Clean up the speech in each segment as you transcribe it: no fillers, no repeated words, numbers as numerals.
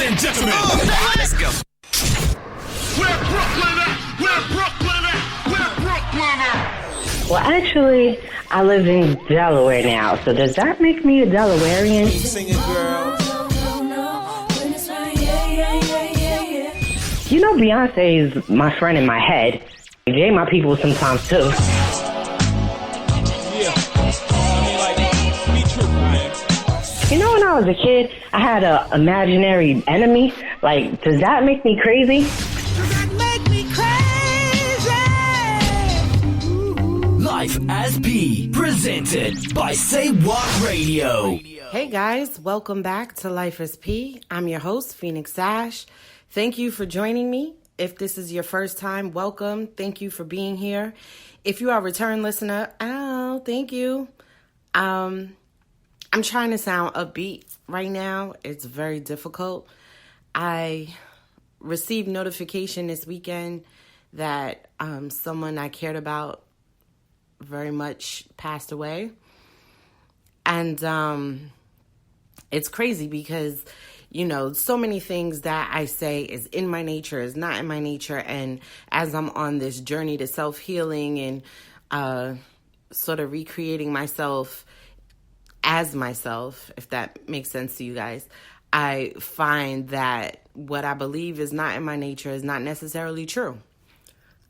and gentlemen, let's go. Where Brooklyn at? Where Brooklyn at? Where Brooklyn at? Well, actually, I live in Delaware now, so does that make me a Delawarean? Singing girl. You know, Beyonce is my friend in my head. Jay my people sometimes, too. Yeah. I mean, like, be true, man. You know, when I was a kid, I had an imaginary enemy. Like, does that make me crazy? Life as P, presented by Say What Radio. Hey guys, welcome back to Life as P. I'm your host, Phoenix Ash. Thank you for joining me. If this is your first time, welcome. Thank you for being here. If you are a return listener, thank you. I'm trying to sound upbeat right now. It's very difficult. I received notification this weekend that someone I cared about very much passed away. And it's crazy because, you know, so many things that I say is in my nature, is not in my nature. And as I'm on this journey to self-healing and sort of recreating myself as myself, if that makes sense to you guys, I find that what I believe is not in my nature is not necessarily true.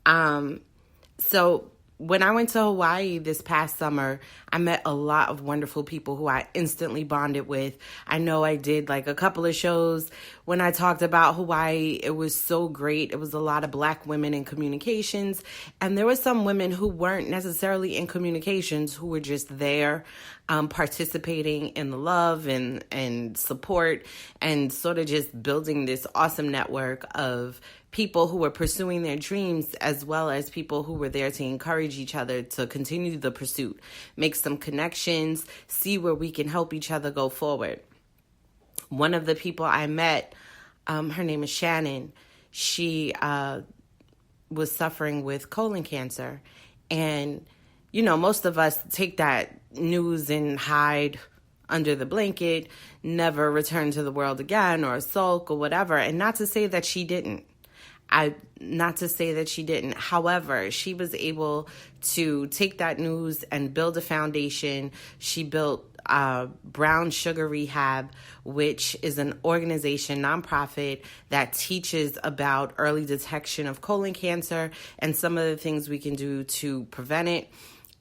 So when I went to Hawaii this past summer, I met a lot of wonderful people who I instantly bonded with. I know I did like a couple of shows when I talked about Hawaii. It was so great. It was a lot of Black women in communications. And there were some women who weren't necessarily in communications who were just there participating in the love and support and sort of just building this awesome network of people who were pursuing their dreams, as well as people who were there to encourage each other to continue the pursuit, make some connections, see where we can help each other go forward. One of the people I met, her name is Shannon. She was suffering with colon cancer. And, you know, most of us take that news and hide under the blanket, never return to the world again, or sulk or whatever. And not to say that she didn't. However, she was able to take that news and build a foundation. She built Brown Sugar Rehab, which is an organization, nonprofit, that teaches about early detection of colon cancer and some of the things we can do to prevent it.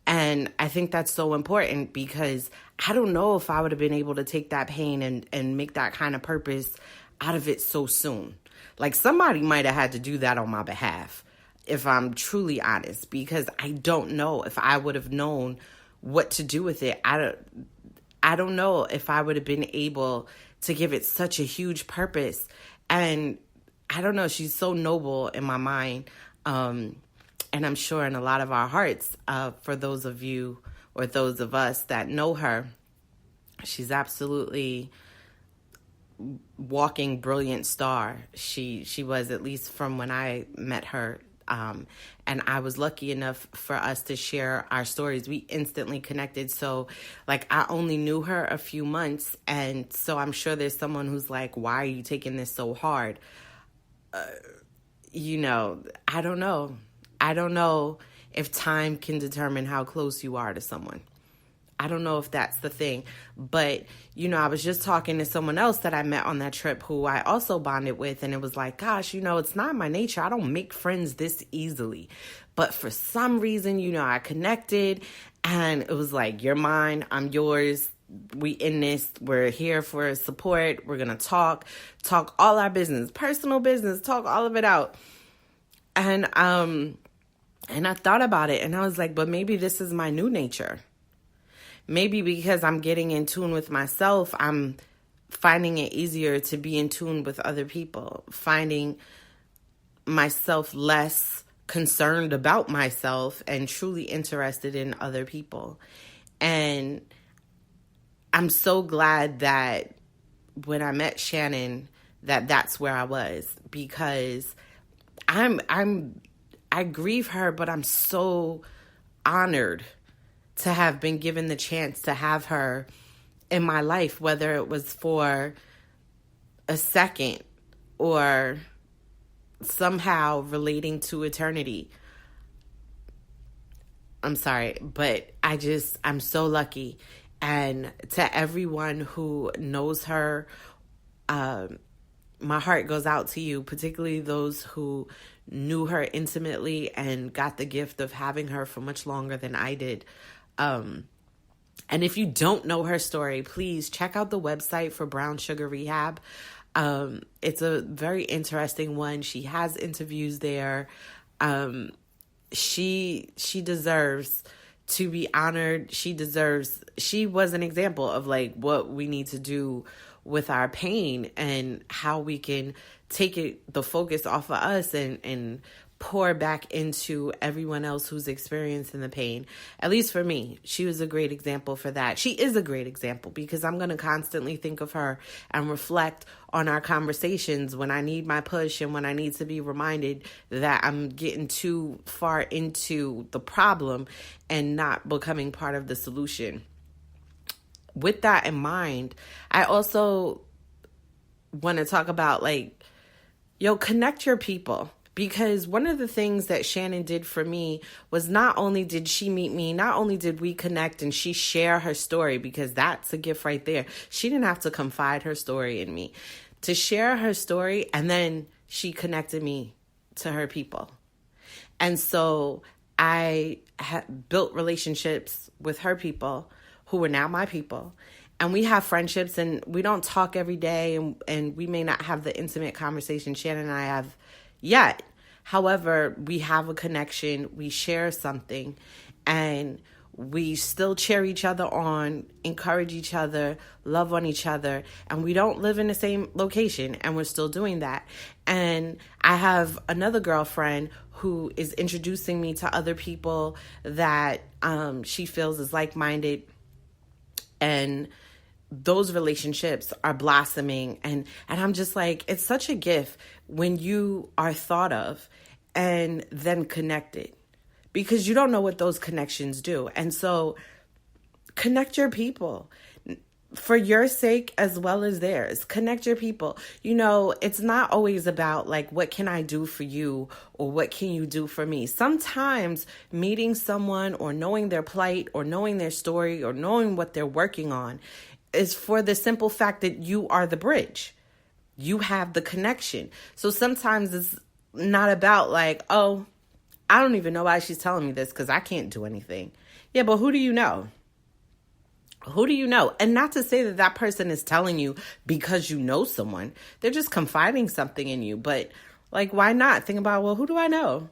And I think that's so important because I don't know if I would have been able to take that pain and make that kind of purpose out of it so soon. Like, somebody might have had to do that on my behalf, if I'm truly honest, because I don't know if I would have known what to do with it. I don't know if I would have been able to give it such a huge purpose. And I don't know, she's so noble in my mind, and I'm sure in a lot of our hearts, for those of you or those of us that know her. She's absolutely walking brilliant star. She was, at least from when I met her, and I was lucky enough for us to share our stories. We instantly connected. So, like, I only knew her a few months, and so I'm sure there's someone who's like, why are you taking this so hard? You know, I don't know. I don't know if time can determine how close you are to someone. I don't know if that's the thing. But, you know, I was just talking to someone else that I met on that trip who I also bonded with. And it was like, gosh, you know, it's not my nature. I don't make friends this easily. But for some reason, you know, I connected. And it was like, you're mine, I'm yours. We in this. We're here for support. We're going to talk all our business, personal business, talk all of it out. And I thought about it. And I was like, but maybe this is my new nature. Maybe because I'm getting in tune with myself, I'm finding it easier to be in tune with other people, finding myself less concerned about myself and truly interested in other people. And I'm so glad that when I met Shannon, that's where I was, because I grieve her, but I'm so honored to have been given the chance to have her in my life, whether it was for a second or somehow relating to eternity. I'm sorry, but I'm so lucky. And to everyone who knows her, my heart goes out to you, particularly those who knew her intimately and got the gift of having her for much longer than I did. And if you don't know her story, please check out the website for Brown Sugar Rehab. It's a very interesting one. She has interviews there. She deserves to be honored. She was an example of like what we need to do with our pain and how we can take the focus off of us and pour back into everyone else who's experiencing the pain. At least for me, she was a great example for that. She is a great example because I'm going to constantly think of her and reflect on our conversations when I need my push and when I need to be reminded that I'm getting too far into the problem and not becoming part of the solution. With that in mind, I also want to talk about connect your people. Because one of the things that Shannon did for me was not only did she meet me, not only did we connect and she share her story, because that's a gift right there. She didn't have to confide her story in me. To share her story, and then she connected me to her people. And so I built relationships with her people who are now my people. And we have friendships, and we don't talk every day, and we may not have the intimate conversation Shannon and I have yet. However, we have a connection, we share something, and we still cheer each other on, encourage each other, love on each other, and we don't live in the same location, and we're still doing that. And I have another girlfriend who is introducing me to other people that she feels is like-minded, and those relationships are blossoming. And I'm just like, it's such a gift when you are thought of and then connected, because you don't know what those connections do. And so connect your people for your sake as well as theirs. Connect your people. You know, it's not always about like, what can I do for you or what can you do for me? Sometimes meeting someone or knowing their plight or knowing their story or knowing what they're working on is for the simple fact that you are the bridge. You have the connection. So sometimes it's not about like, oh, I don't even know why she's telling me this because I can't do anything. Yeah, but who do you know? Who do you know? And not to say that that person is telling you because you know someone. They're just confiding something in you. But like, why not? Think about, well, who do I know?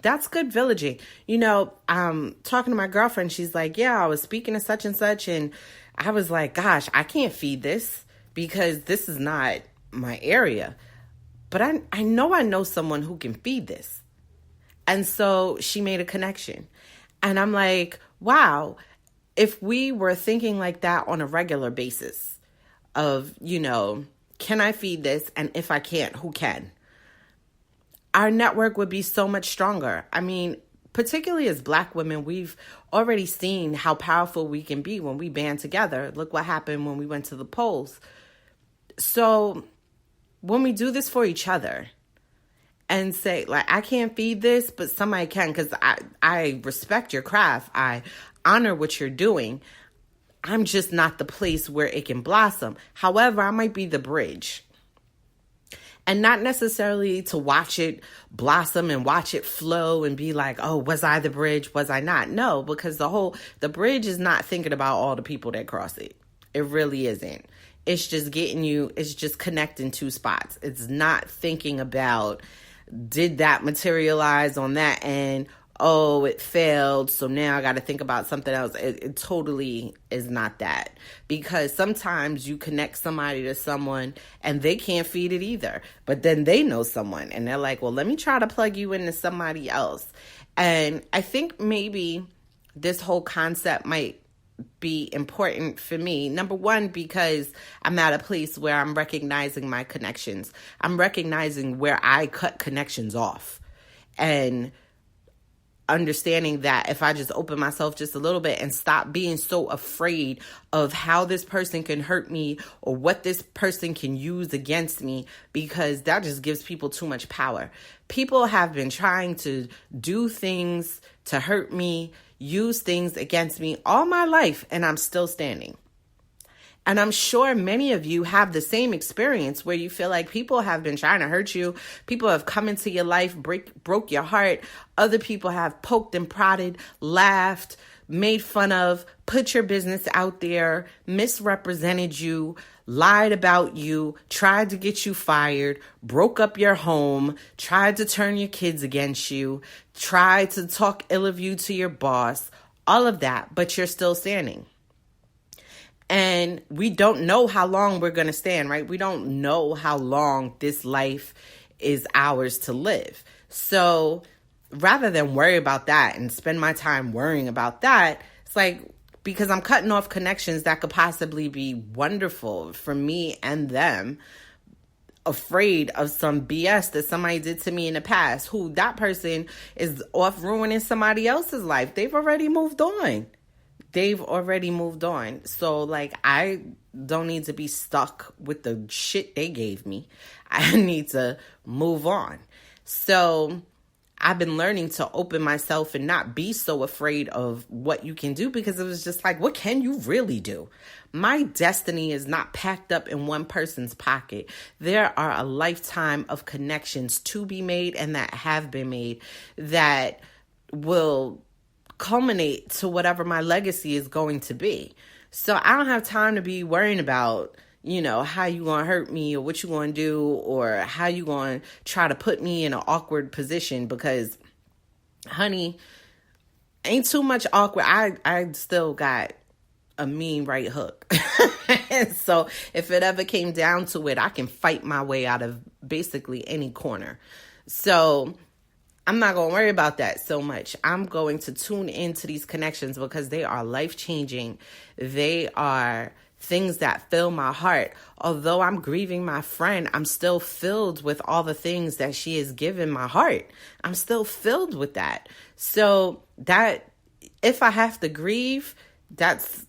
That's good villaging. You know, talking to my girlfriend, she's like, yeah, I was speaking to such and such, and I was like, gosh, I can't feed this because this is not my area. But I know someone who can feed this. And so she made a connection. And I'm like, wow, if we were thinking like that on a regular basis of, you know, can I feed this? And if I can't, who can? Our network would be so much stronger. I mean, particularly as Black women, we've already seen how powerful we can be when we band together. Look what happened when we went to the polls. So when we do this for each other and say, like, I can't feed this, but somebody can, because I respect your craft. I honor what you're doing. I'm just not the place where it can blossom. However, I might be the bridge. And not necessarily to watch it blossom and watch it flow and be like, oh, was I the bridge? Was I not? No, because the bridge is not thinking about all the people that cross it. It really isn't. It's just it's just connecting two spots. It's not thinking about, did that materialize on that end? Oh, it failed, so now I got to think about something else. It totally is not that. Because sometimes you connect somebody to someone and they can't feed it either. But then they know someone and they're like, well, let me try to plug you into somebody else. And I think maybe this whole concept might be important for me. Number one, because I'm at a place where I'm recognizing my connections. I'm recognizing where I cut connections off. And understanding that if I just open myself just a little bit and stop being so afraid of how this person can hurt me or what this person can use against me, because that just gives people too much power. People have been trying to do things to hurt me, use things against me all my life, and I'm still standing. And I'm sure many of you have the same experience where you feel like people have been trying to hurt you. People have come into your life, broke your heart. Other people have poked and prodded, laughed, made fun of, put your business out there, misrepresented you, lied about you, tried to get you fired, broke up your home, tried to turn your kids against you, tried to talk ill of you to your boss, all of that, but you're still standing. And we don't know how long we're going to stand, right? We don't know how long this life is ours to live. So rather than worry about that and spend my time worrying about that, it's like, because I'm cutting off connections that could possibly be wonderful for me and them, afraid of some BS that somebody did to me in the past, who that person is off ruining somebody else's life. They've already moved on. So, like, I don't need to be stuck with the shit they gave me. I need to move on. So I've been learning to open myself and not be so afraid of what you can do, because it was just like, what can you really do? My destiny is not packed up in one person's pocket. There are a lifetime of connections to be made and that have been made that will culminate to whatever my legacy is going to be. So I don't have time to be worrying about, how you gonna hurt me or what you gonna do or how you gonna try to put me in an awkward position, because, honey, ain't too much awkward. I still got a mean right hook. And so if it ever came down to it, I can fight my way out of basically any corner. So I'm not going to worry about that so much. I'm going to tune into these connections because they are life-changing. They are things that fill my heart. Although I'm grieving my friend, I'm still filled with all the things that she has given my heart. I'm still filled with that. So that, if I have to grieve, that's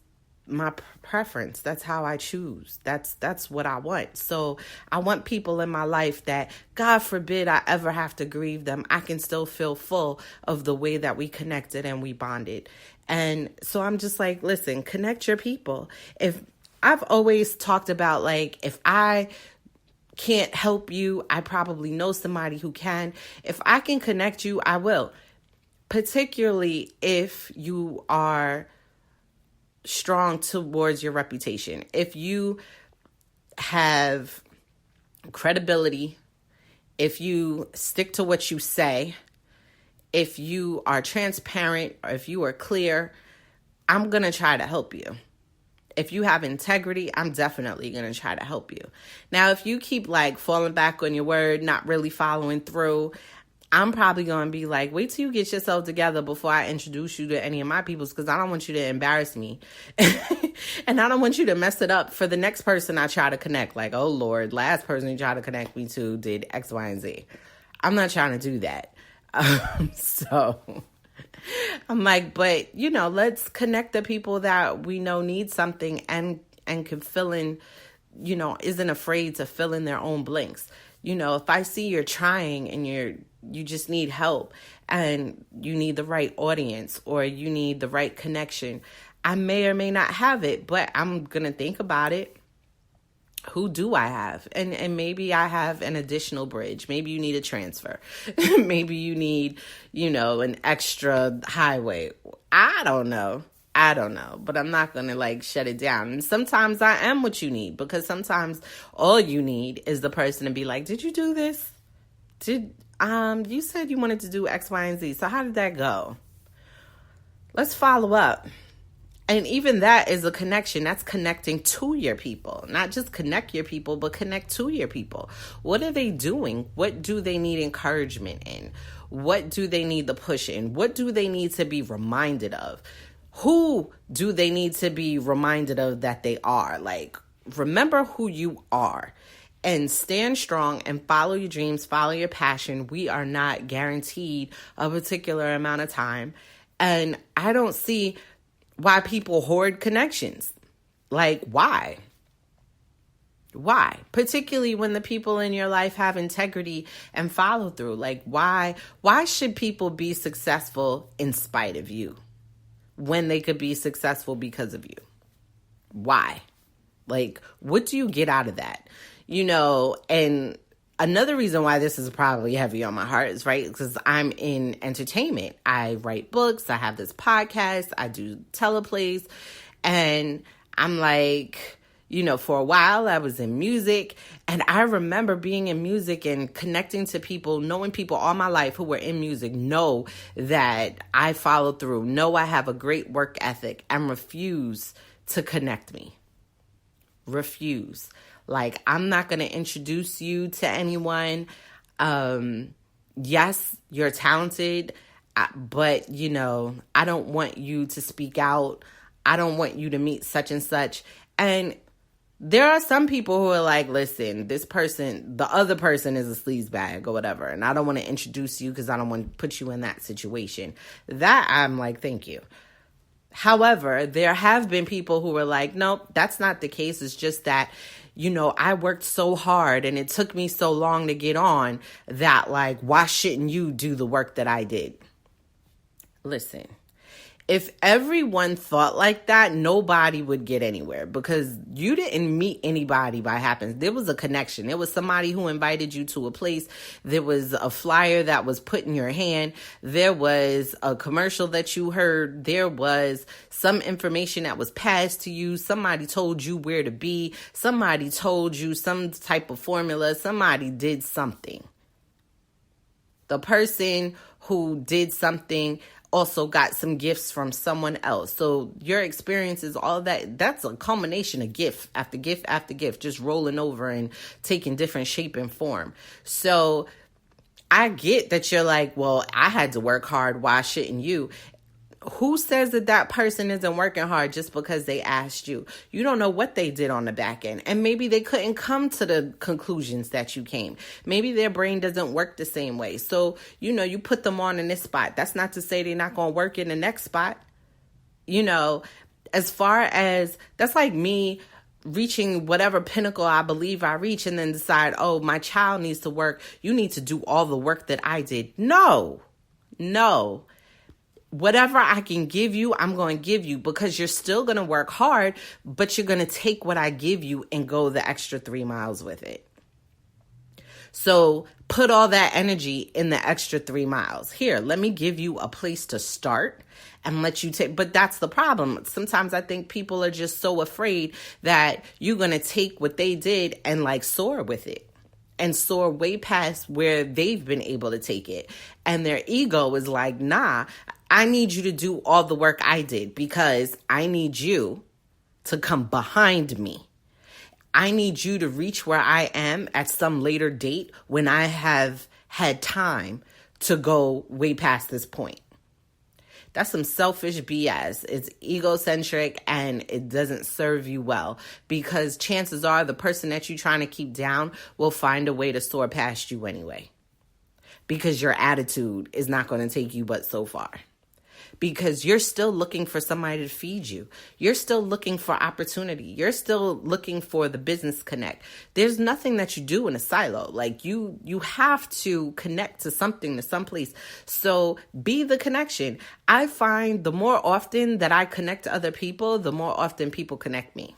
my preference. That's how I choose. That's what I want. So I want people in my life that, God forbid I ever have to grieve them, I can still feel full of the way that we connected and we bonded. And so I'm just like, listen, connect your people. If I've always talked about, like, if I can't help you, I probably know somebody who can. If I can connect you, I will. Particularly if you are strong towards your reputation. If you have credibility, if you stick to what you say, if you are transparent, or if you are clear, I'm going to try to help you. If you have integrity, I'm definitely going to try to help you. Now, if you keep falling back on your word, not really following through, I'm probably going to be like, wait till you get yourself together before I introduce you to any of my peoples, because I don't want you to embarrass me. And I don't want you to mess it up for the next person I try to connect. Like, oh, Lord, last person you tried to connect me to did X, Y, and Z. I'm not trying to do that. So I'm like, but, let's connect the people that we know need something and can fill in, isn't afraid to fill in their own blanks. If I see you're trying and you just need help and you need the right audience or you need the right connection, I may or may not have it, but I'm going to think about it. Who do I have? And maybe I have an additional bridge. Maybe you need a transfer. Maybe you need, an extra highway. I don't know, but I'm not going to shut it down. And sometimes I am what you need, because sometimes all you need is the person to be like, did you do this? You said you wanted to do X, Y, and Z. So how did that go? Let's follow up. And even that is a connection. That's connecting to your people. Not just connect your people, but connect to your people. What are they doing? What do they need encouragement in? What do they need the push in? What do they need to be reminded of? Who do they need to be reminded of that they are? Remember who you are. and stand strong and follow your dreams, follow your passion. We are not guaranteed a particular amount of time. And I don't see why people hoard connections. Like, why? Why? Particularly when the people in your life have integrity and follow through. Like, why should people be successful in spite of you when they could be successful because of you? Why? Like, what do you get out of that? You know, and another reason why this is probably heavy on my heart is, right, because I'm in entertainment. I write books. I have this podcast. I do teleplays. And I'm like, you know, for a while I was in music, and I remember being in music and connecting to people, knowing people all my life who were in music, know that I follow through, know I have a great work ethic, and refuse to connect me. Refuse. Like, I'm not going to introduce you to anyone. Yes, you're talented, but, you know, I don't want you to speak out. I don't want you to meet such and such. And there are some people who are like, listen, this person, the other person is a sleazebag or whatever, and I don't want to introduce you because I don't want to put you in that situation. That I'm like, thank you. However, there have been people who were like, nope, that's not the case. It's just that, you know, I worked so hard and it took me so long to get on that, like, why shouldn't you do the work that I did? Listen, if everyone thought like that, nobody would get anywhere, because you didn't meet anybody by happenstance. There was a connection. There was somebody who invited you to a place. There was a flyer that was put in your hand. There was a commercial that you heard. There was some information that was passed to you. Somebody told you where to be. Somebody told you some type of formula. Somebody did something. The person who did something also got some gifts from someone else. So your experiences, all that's a culmination of gift after gift after gift, just rolling over and taking different shape and form. So I get that you're like, well, I had to work hard. Why shouldn't you? Who says that that person isn't working hard just because they asked you? You don't know what they did on the back end. And maybe they couldn't come to the conclusions that you came. Maybe their brain doesn't work the same way. So, you know, you put them on in this spot. That's not to say they're not going to work in the next spot. You know, as far as, that's like me reaching whatever pinnacle I believe I reach and then decide, oh, my child needs to work. You need to do all the work that I did. No. Whatever I can give you, I'm going to give you, because you're still going to work hard, but you're going to take what I give you and go the extra 3 miles with it. So put all that energy in the extra 3 miles. Here, let me give you a place to start and let you take. But that's the problem. Sometimes I think people are just so afraid that you're going to take what they did and like soar with it, and soar way past where they've been able to take it. And their ego is like, nah, I need you to do all the work I did, because I need you to come behind me. I need you to reach where I am at some later date when I have had time to go way past this point. That's some selfish BS. It's egocentric and it doesn't serve you well, because chances are the person that you're trying to keep down will find a way to soar past you anyway, because your attitude is not going to take you but so far. Because you're still looking for somebody to feed you. You're still looking for opportunity. You're still looking for the business connect. There's nothing that you do in a silo. Like you have to connect to something, to someplace. So be the connection. I find the more often that I connect to other people, the more often people connect me.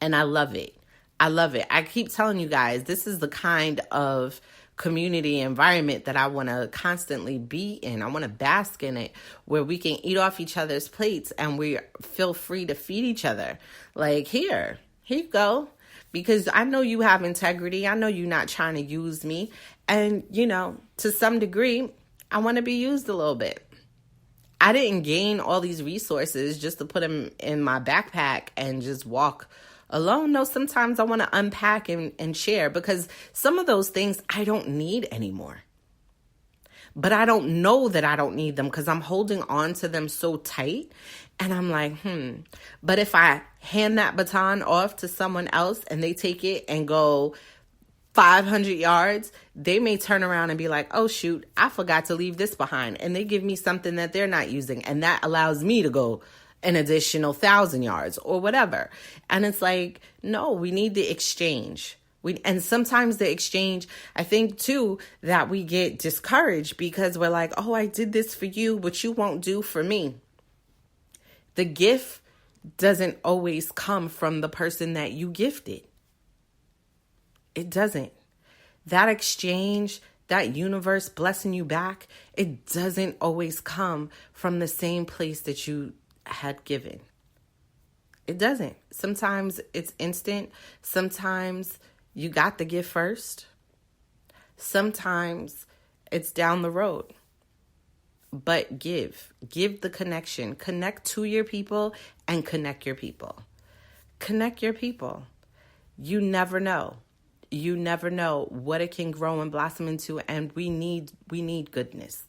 And I love it. I love it. I keep telling you guys, this is the kind of community environment that I want to constantly be in. I want to bask in it, where we can eat off each other's plates and we feel free to feed each other. Like, here you go. Because I know you have integrity. I know you're not trying to use me. And, you know, to some degree, I want to be used a little bit. I didn't gain all these resources just to put them in my backpack and just walk alone. No, sometimes I want to unpack and share, because some of those things I don't need anymore. but I don't know that I don't need them because I'm holding on to them so tight. And I'm like, But if I hand that baton off to someone else and they take it and go 500 yards, they may turn around and be like, oh, shoot, I forgot to leave this behind. And they give me something that they're not using. And that allows me to go an additional 1,000 yards or whatever. And it's like, no, we need the exchange. And sometimes the exchange, I think too, that we get discouraged because we're like, oh, I did this for you, but you won't do for me. The gift doesn't always come from the person that you gifted. It doesn't. That exchange, that universe blessing you back, it doesn't always come from the same place that you had given. It doesn't. Sometimes it's instant. Sometimes you got the gift first. Sometimes it's down the road. But give the connection. Connect to your people and connect your people. Connect your people. You never know. You never know what it can grow and blossom into. And we need goodness.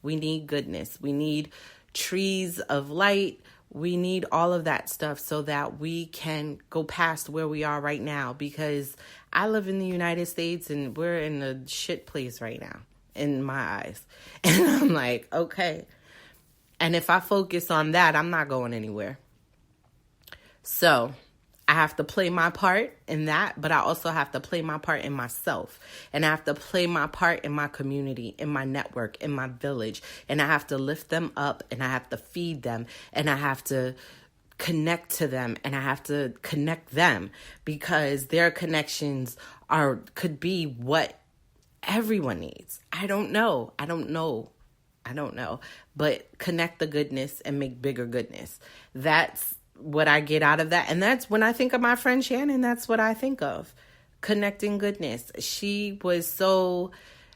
We need goodness. We need trees of light. We need all of that stuff so that we can go past where we are right now. Because I live in the United States and we're in a shit place right now in my eyes. And I'm like, okay. And if I focus on that, I'm not going anywhere. So I have to play my part in that, but I also have to play my part in myself. And I have to play my part in my community, in my network, in my village. And I have to lift them up and I have to feed them and I have to connect to them and I have to connect them because their connections could be what everyone needs. I don't know. But connect the goodness and make bigger goodness. That's what I get out of that. And that's when I think of my friend Shannon, that's what I think of. Connecting goodness. She was so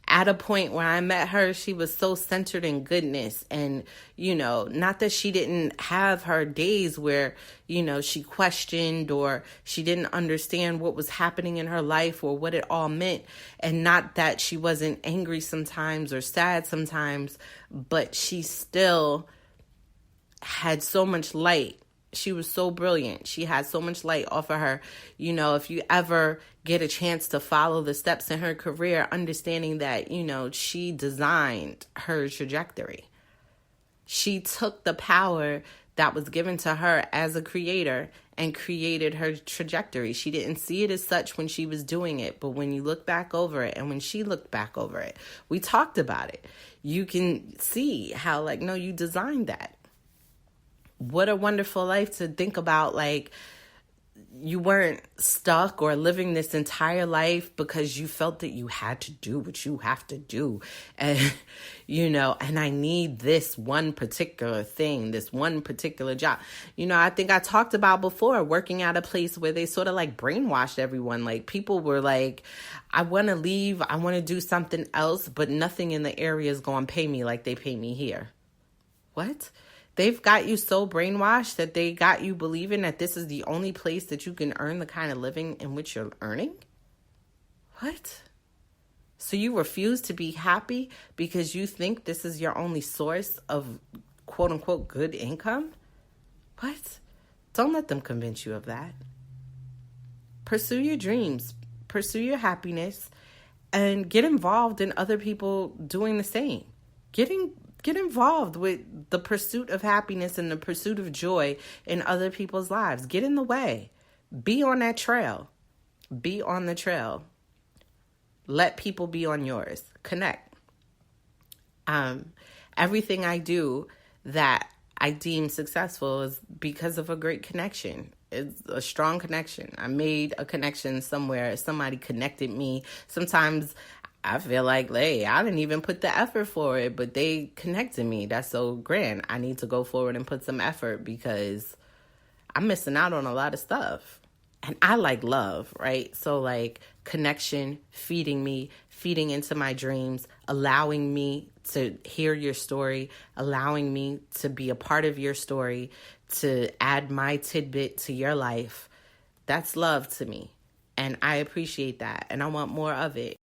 at a point where I met her, she was so centered in goodness. And, not that she didn't have her days where, she questioned or she didn't understand what was happening in her life or what it all meant. And not that she wasn't angry sometimes or sad sometimes, but she still had so much light. She was so brilliant. She had so much light off of her. If you ever get a chance to follow the steps in her career, understanding that, she designed her trajectory. She took the power that was given to her as a creator and created her trajectory. She didn't see it as such when she was doing it, but when you look back over it and when she looked back over it, we talked about it. You can see how, no, you designed that. What a wonderful life to think about, you weren't stuck or living this entire life because you felt that you had to do what you have to do. And, and I need this one particular thing, this one particular job. I think I talked about before working at a place where they sort of brainwashed everyone. People were like, I want to leave. I want to do something else, but nothing in the area is going to pay me like they pay me here. What? They've got you so brainwashed that they got you believing that this is the only place that you can earn the kind of living in which you're earning? What? So you refuse to be happy because you think this is your only source of quote unquote good income? What? Don't let them convince you of that. Pursue your dreams, pursue your happiness, and get involved in other people doing the same. Get involved with the pursuit of happiness and the pursuit of joy in other people's lives. Get in the way. Be on that trail. Be on the trail. Let people be on yours. Connect. Everything I do that I deem successful is because of a great connection. It's a strong connection. I made a connection somewhere. Somebody connected me. Sometimes I feel like, hey, I didn't even put the effort for it, but they connected me. That's so grand. I need to go forward and put some effort because I'm missing out on a lot of stuff. And I like love, right? So connection, feeding me, feeding into my dreams, allowing me to hear your story, allowing me to be a part of your story, to add my tidbit to your life. That's love to me. And I appreciate that. And I want more of it.